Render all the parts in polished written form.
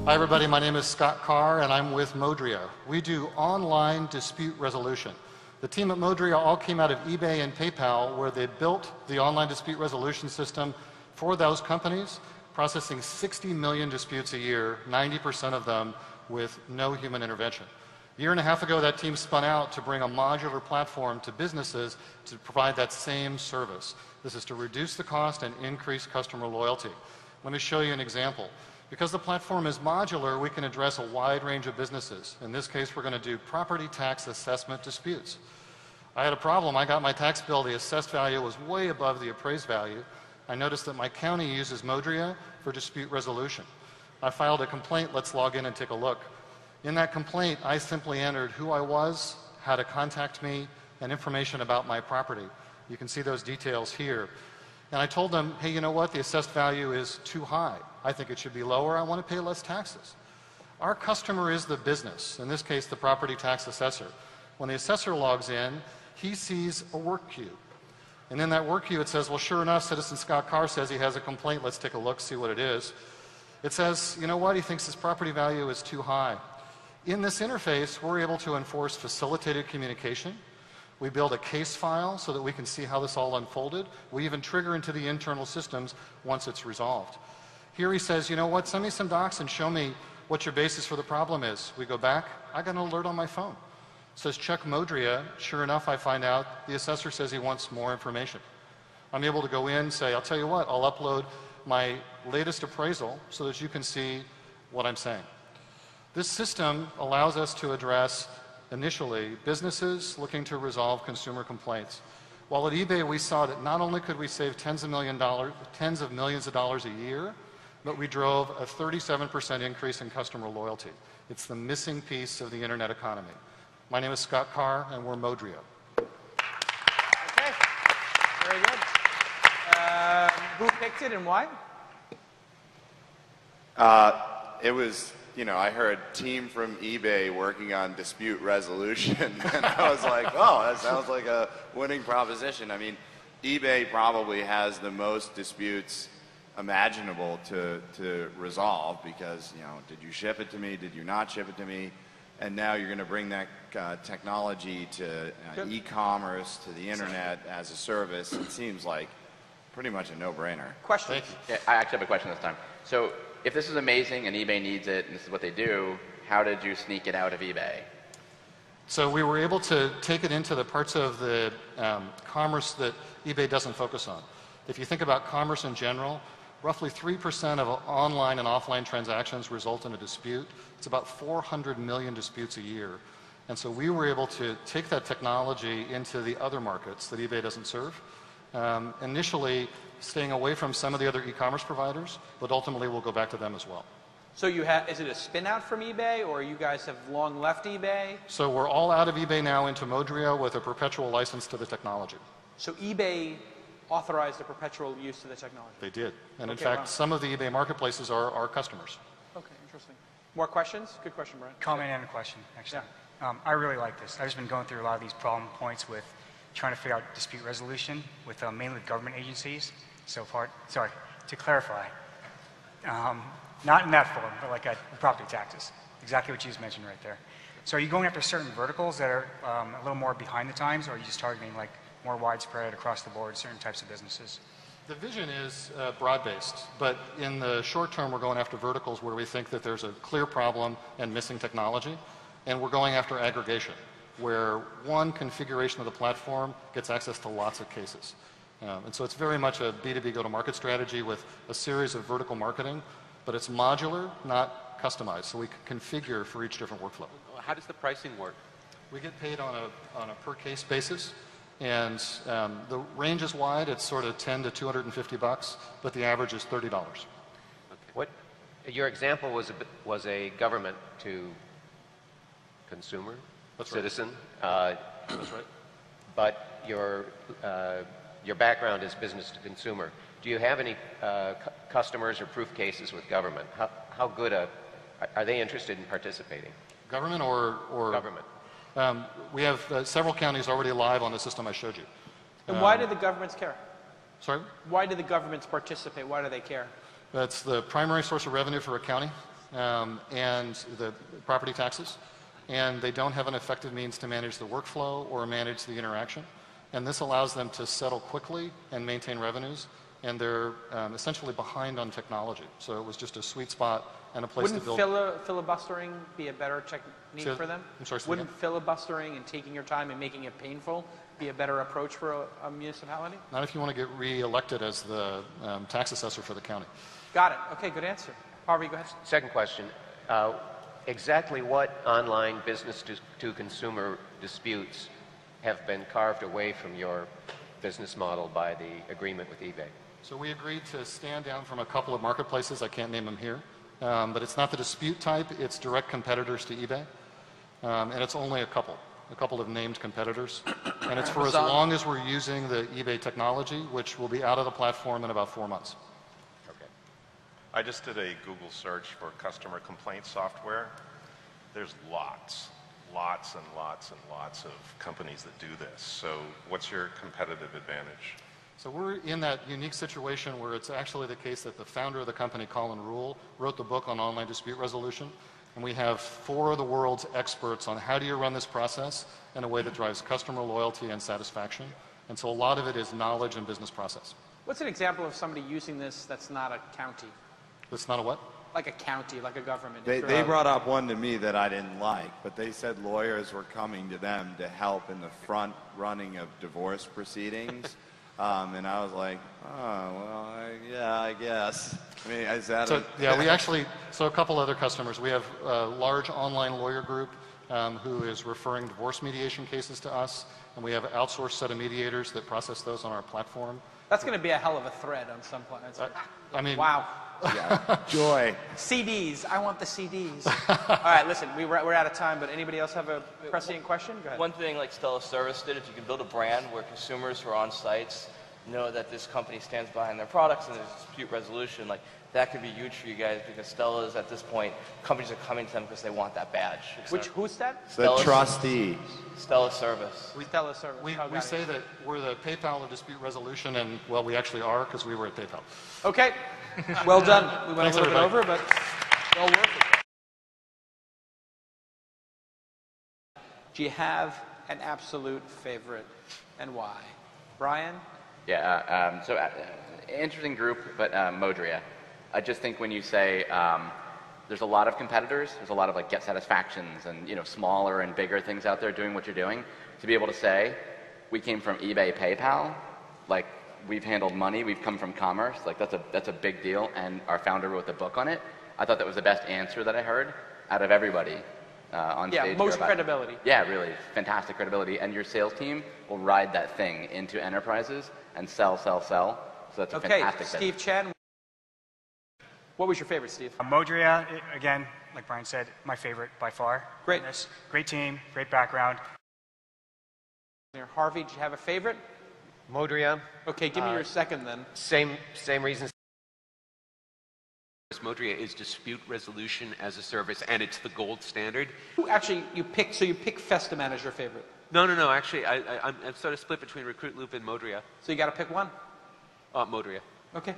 Hi everybody, my name is Scott Carr and I'm with Modria. We do online dispute resolution. The team at Modria all came out of eBay and PayPal, where they built the online dispute resolution system for those companies, processing 60 million disputes a year, 90% of them with no human intervention. A year and a half ago, that team spun out to bring a modular platform to businesses to provide that same service. This is to reduce the cost and increase customer loyalty. Let me show you an example. Because the platform is modular, we can address a wide range of businesses. In this case, we're going to do property tax assessment disputes. I had a problem. I got my tax bill. The assessed value was way above the appraised value. I noticed that my county uses Modria for dispute resolution. I filed a complaint. Let's log in and take a look. In that complaint, I simply entered who I was, how to contact me, and information about my property. You can see those details here. And I told them, hey, you know what? The assessed value is too high. I think it should be lower. I want to pay less taxes. Our customer is the business, in this case, the property tax assessor. When the assessor logs in, he sees a work queue. And in that work queue, it says, well, sure enough, Citizen Scott Carr says he has a complaint. Let's take a look, see what it is. It says, you know what? He thinks his property value is too high. In this interface, we're able to enforce facilitated communication. We build a case file so that we can see how this all unfolded. We even trigger into the internal systems once it's resolved. Here he says, you know what, send me some docs and show me what your basis for the problem is. We go back, I got an alert on my phone. It says check Modria. Sure enough, I find out the assessor says he wants more information. I'm able to go in, say, I'll tell you what, I'll upload my latest appraisal so that you can see what I'm saying. This system allows us to address, initially, businesses looking to resolve consumer complaints. While at eBay we saw that not only could we save tens of millions of dollars a year, but we drove a 37% increase in customer loyalty. It's the missing piece of the internet economy. My name is Scott Carr, and we're Modria. Okay, very good. Who picked it and why? It was, you know, I heard team from eBay working on dispute resolution, and I was like, oh, that sounds like a winning proposition. I mean, eBay probably has the most disputes imaginable to resolve because, you know, did you ship it to me? Did you not ship it to me? And now you're going to bring that technology to e-commerce, to the internet as a service. It seems like pretty much a no-brainer. Question. Yeah, I actually have a question this time. So if this is amazing and eBay needs it and this is what they do, how did you sneak it out of eBay? So we were able to take it into the parts of the commerce that eBay doesn't focus on. If you think about commerce in general, roughly 3% of online and offline transactions result in a dispute. It's about 400 million disputes a year. And so we were able to take that technology into the other markets that eBay doesn't serve. Initially, staying away from some of the other e-commerce providers, but ultimately we'll go back to them as well. So you have, is it a spin out from eBay, or you guys have long left eBay? So we're all out of eBay now into Modria with a perpetual license to the technology. So eBay authorized a perpetual use of the technology? They did. And in Okay, fact, wow. some of the eBay marketplaces are our customers. Okay, interesting. More questions? Good question, Brian. Comment and a question, actually. I really like this. I've just been going through a lot of these problem points with trying to figure out dispute resolution with mainly government agencies. So far, sorry, to clarify, not in that form, but like property taxes. Exactly what you just mentioned right there. So are you going after certain verticals that are a little more behind the times, or are you just targeting like more widespread across the board, certain types of businesses? The vision is broad-based, but in the short term we're going after verticals where we think that there's a clear problem and missing technology, and we're going after aggregation, where one configuration of the platform gets access to lots of cases. And so it's very much a B2B go-to-market strategy with a series of vertical marketing, but it's modular, not customized, so we can configure for each different workflow. How does the pricing work? We get paid on a per-case basis. And the range is wide. It's sort of $10 to $250, but the average is $30. Okay. What your example was a government to consumer, That's citizen. Right. That's right. But your background is business to consumer. Do you have any customers or proof cases with government? How good are they interested in participating? Government or government? We have several counties already live on the system I showed you. And why do the governments care? Sorry? Why do the governments participate? Why do they care? That's the primary source of revenue for a county. and the property taxes, and they don't have an effective means to manage the workflow or manage the interaction. And this allows them to settle quickly and maintain revenues, and they're essentially behind on technology. So it was just a sweet spot and a place to build. Wouldn't filibustering be a better technique for them? I'm sorry, Wouldn't filibustering and taking your time and making it painful be a better approach for a municipality? Not if you want to get re-elected as the tax assessor for the county. Got it. Okay, good answer. Harvey, go ahead. Second question. Exactly what online business-to-consumer disputes have been carved away from your business model by the agreement with eBay? So we agreed to stand down from a couple of marketplaces. I can't name them here. But it's not the dispute type. It's direct competitors to eBay. And it's only a couple of named competitors. And it's for as long as we're using the eBay technology, which will be out of the platform in about 4 months. Okay. I just did a Google search for customer complaint software. There's lots and lots of companies that do this. So what's your competitive advantage? So we're in that unique situation where it's actually the case that the founder of the company, Colin Rule, wrote the book on online dispute resolution. And we have 4 of the world's experts on how do you run this process in a way that drives customer loyalty and satisfaction. And so a lot of it is knowledge and business process. What's an example of somebody using this that's not a county? It's not a what? Like a county, like a government. They brought up one to me that I didn't like, but they said lawyers were coming to them to help in the front running of divorce proceedings. And I was like, oh, well, yeah, I guess. I mean, is that so a couple other customers. We have a large online lawyer group who is referring divorce mediation cases to us, and we have an outsourced set of mediators that process those on our platform. That's going to be a hell of a thread on some point. I mean, wow. Yeah. Joy. CDs. I want the CDs. All right, listen, we're out of time, but anybody else have a pressing question? Go ahead. One thing like Stella Service did, if you can build a brand where consumers who are on sites know that this company stands behind their products and there's dispute resolution, like that could be huge for you guys because Stella is at this point, companies are coming to them because they want that badge. Who's that? The trustee. Stella Service. Stella Service. We say that we're the PayPal of dispute resolution, and well, we actually are because we were at PayPal. Okay. Well done. We went Thanks, a little bit over, everybody. but well worth it. Do you have an absolute favorite and why? Brian? Yeah, interesting group, but Modria. I just think when you say there's a lot of competitors, there's a lot of like Get Satisfactions and smaller and bigger things out there doing what you're doing, to be able to say, we came from eBay, PayPal, like we've handled money, we've come from commerce, like that's a big deal, and our founder wrote the book on it. I thought that was the best answer that I heard out of everybody on stage. Yeah, most credibility. Yeah, really, fantastic credibility, and your sales team will ride that thing into enterprises and sell. So that's a fantastic Steve business. Chen. What was your favorite, Steve? Modria, again, like Brian said, my favorite by far. Great. Great team, great background. Harvey, did you have a favorite? Modria. Okay, give me your second then. Same reasons. Modria is dispute resolution as a service, and it's the gold standard. Actually, you pick Festima as your favorite. No. Actually, I'm sort of split between Recruit Loop and Modria. So you got to pick one. Modria. Okay.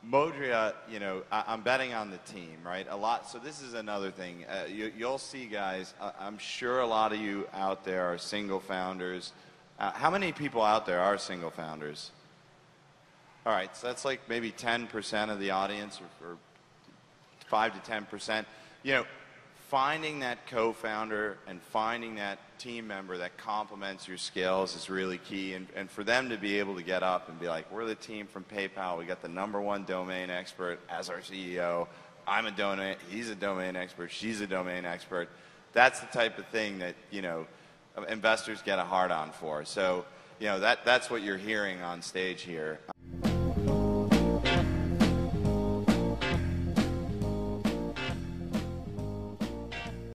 Modria, I'm betting on the team, right? A lot. So this is another thing. You'll see, guys. I'm sure a lot of you out there are single founders. How many people out there are single founders? All right, so that's like maybe 10% of the audience, or 5 to 10%. Finding that co-founder and finding that team member that complements your skills is really key. And for them to be able to get up and be like, we're the team from PayPal. We got the #1 domain expert as our CEO. He's a domain expert. She's a domain expert. That's the type of thing that, investors get a hard on for. So, that's what you're hearing on stage here.